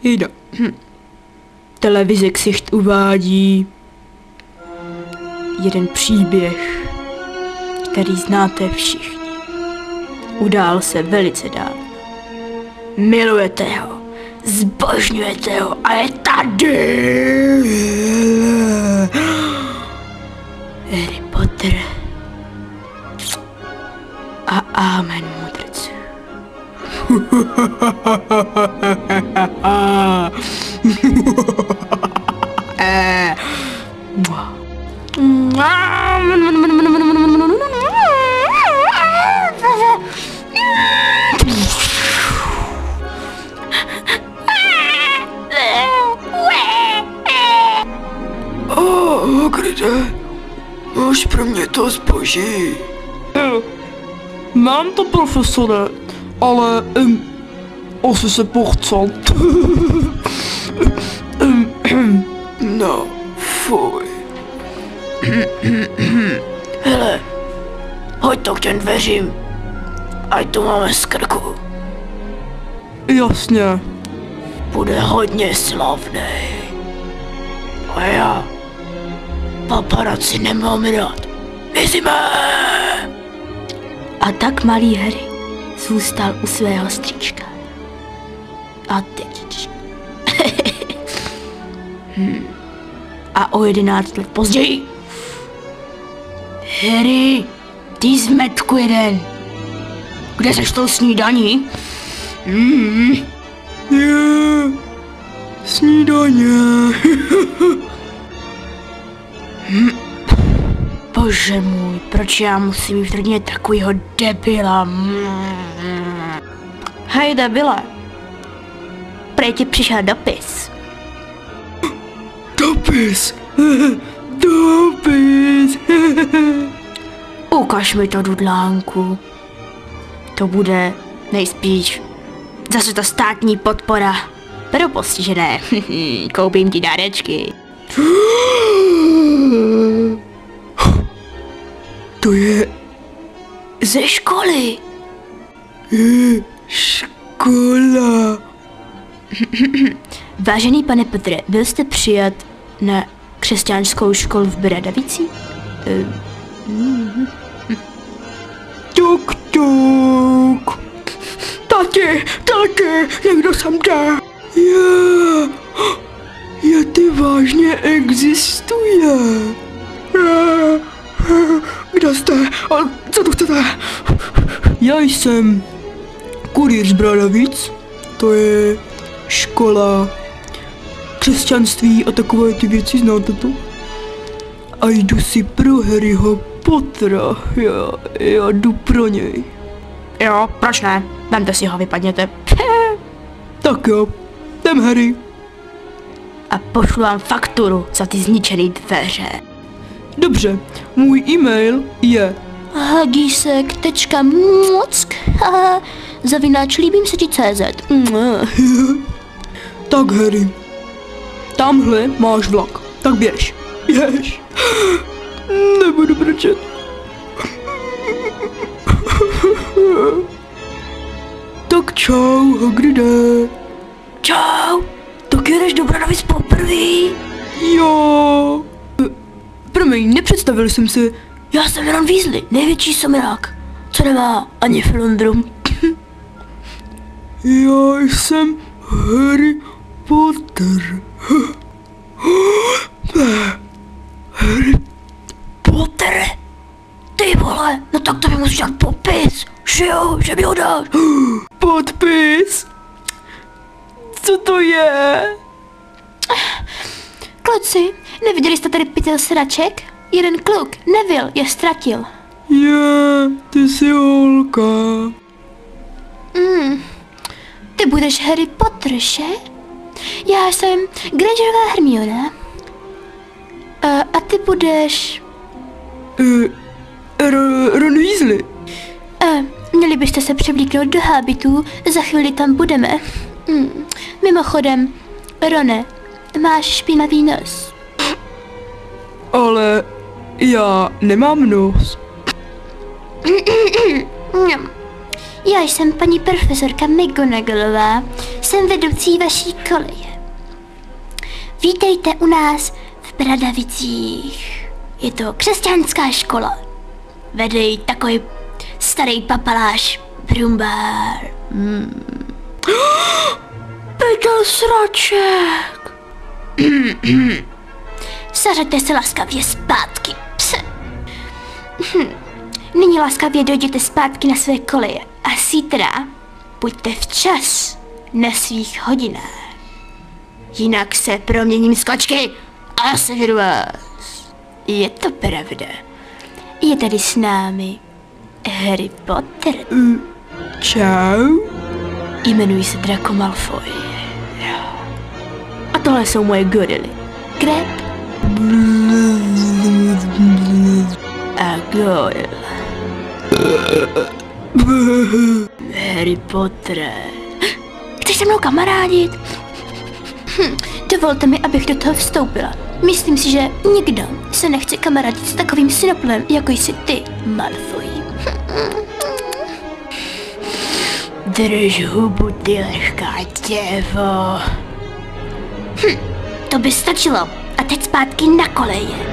Jde. Televize ksicht uvádí jeden příběh, který znáte všichni. Udál se velice dávno. Milujete ho, zbožňujete ho a je tady. Harry Potter a Amen mudrců. Hagridé, máš pro mě to zboží? Mám to, profesore, ale asi se pochcel. No, fuj. Hele, hoď to k těm dveřím, ať to máme z krku. Jasně. Bude hodně slavný. A já paparazzi nemám rád. Mizíme! A tak malý Harry zůstal u svého strýčka. A tetičky. A o 11 let později. Harry, ty zmetku jeden. Kde seš tou snídaní? Snídaně. Bože můj, proč já musím mít v rodině takovýho debila? Hej debile, prej ti přišel dopis. Dopis. Dopis. Ukaž mi to, Dudlánku. To bude nejspíš zase ta státní podpora pro postižené. Koupím ti dárečky. To je Ze školy. Škola. Vážený pane Petre, byl jste přijat na křesťanskou školu v Bradavicích? Tuk, tuk. Tati, někdo sem jde. Je ty vážně existuje. Kde jste? A co tu chcete? Já jsem kurýr z Bradavic. To je škola křesťanství a takové ty věci, znáte to? A jdu si pro Harryho Pottera. Já jdu pro něj. Jo, proč ne? Vemte si ho, vypadněte. Tak jo, jdem Harry. A pošlu vám fakturu za ty zničený dveře. Dobře, můj e-mail je hagisek.mock@líbimseti.cz. Tak Harry, tamhle máš vlak, tak běž. Běž. Nebudu brčet. Tak čau, Hagride. Čau, tak jedeš do Bradavic poprvé? Jo. Promiň, nepředstavil jsem se. Já jsem Ron Weasley, největší somilák, co nemá ani filondrum. Já jsem Harry Potter. Harry Potter? Ty vole, no tak to mi musíš dát popis, že jo, že mi ho dáš. Podpis? Co to je? Kluci, neviděli jste tady pytel sraček? Jeden kluk, Neville, je ztratil. Ty jsi holka. Ty budeš Harry Potter, že? Já jsem Grangerová Hermiona. A ty budeš... Ron Weasley. Měli byste se převlíknout do hábitů, za chvíli tam budeme. Mimochodem, Rone, máš špinavý nos. Ale já nemám nos. Já jsem paní profesorka McGonagallová, jsem vedoucí vaší koleje. Vítejte u nás v Bradavicích. Je to křesťanská škola. Vede ji takový starý papaláš Brumbár. Petel sraček. Sařaďte se laskavě zpátky, pse. Nyní laskavě dojděte zpátky na své koleje a zítra buďte včas na svých hodinách. Jinak se proměním z kočky a sežeru vás. Je to pravda. Je tady s námi Harry Potter. Čau. Jmenuji se Draco Malfoy. A tohle jsou moje gorily. Crab a Goyle. Harry Potter. Chceš se mnou kamarádit? Dovolte mi, abych do toho vstoupila. Myslím si, že nikdo se nechce kamarádit s takovým synoplem, jako jsi ty, Malfoy. Drž hubu, ty lehká děvo. To by stačilo. A teď zpátky na koleje.